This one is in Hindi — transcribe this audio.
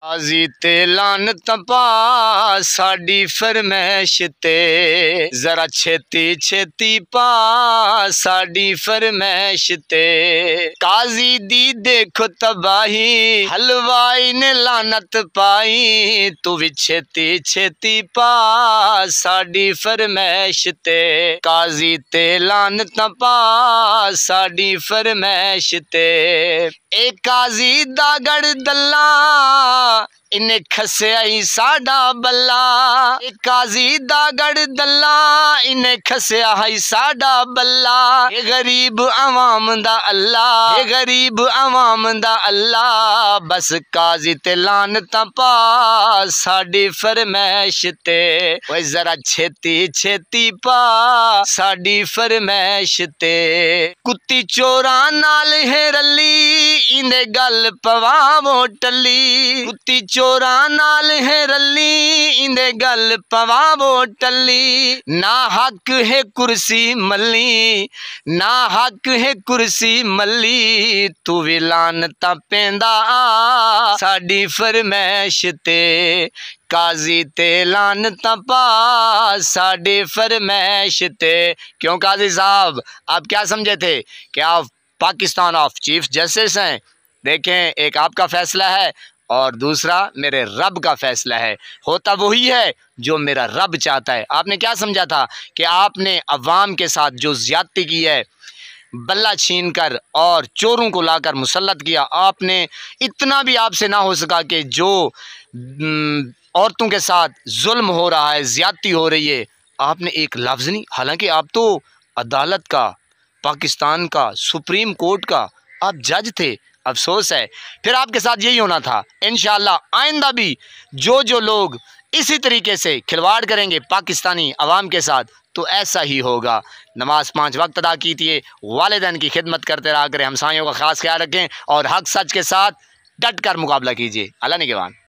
काज़ी ते लानत पा साडी फरमैश ते, जरा छेती छेती पा साडी फरमैश ते। काज़ी दी देखो तबाही हलवाई ने लानत पाई, तू भी छेती छेती पा साडी फरमैश ते। काज़ी ते लानत पा साडी फरमैश ते। ए काज़ी दा गड़ दल्ला इन्हें खसिया ही साडा बल्ला। ए काज़ी दा गड़ दल्ला इन्हें खसिया ही साडा बल्ला। ए गरीब अवाम दा अल्लाह, ए गरीब अवाम दा अल्लाह, बस काज़ी ते लानत पा साडी फरमैश ते। ओए जरा छेती छेती पा साडी फरमैश ते। कुत्ती चोरा नाल है रली इन्हें गल पवावो टली। कुत्ती चोरा नाल है रली इन्हें गल पवावो टली। ना हक है कुर्सी मल्ली, ना हक है कुर्सी मल्ली, तू भी लानता पेंदा साडी फरमैश ते। काज़ी ते लानता पा साडी फरमैश ते। क्यों काज़ी साहब, आप क्या समझे थे कि आप पाकिस्तान ऑफ चीफ जस्टिस हैं? देखें, एक आपका फैसला है और दूसरा मेरे रब का फैसला है। होता वही है जो मेरा रब चाहता है। आपने क्या समझा था कि आपने अवाम के साथ जो ज़्यादती की है, बल्ला छीन कर और चोरों को लाकर मुसल्लत किया, आपने इतना भी आपसे ना हो सका कि जो औरतों के साथ जुल्म हो रहा है, ज़्यादती हो रही है, आपने एक लफ्ज़ नहीं। हालांकि आप तो अदालत का, पाकिस्तान का, सुप्रीम कोर्ट का आप जज थे। अफसोस है, फिर आपके साथ यही होना था। इंशाअल्लाह आइंदा भी जो लोग इसी तरीके से खिलवाड़ करेंगे पाकिस्तानी अवाम के साथ, तो ऐसा ही होगा। नमाज 5 वक्त अदा कीजिए, वालिदैन की खिदमत करते रहा करें, हमसायों का खास ख्याल रखें और हक सच के साथ डट कर मुकाबला कीजिए। अल्लाह निगहबान।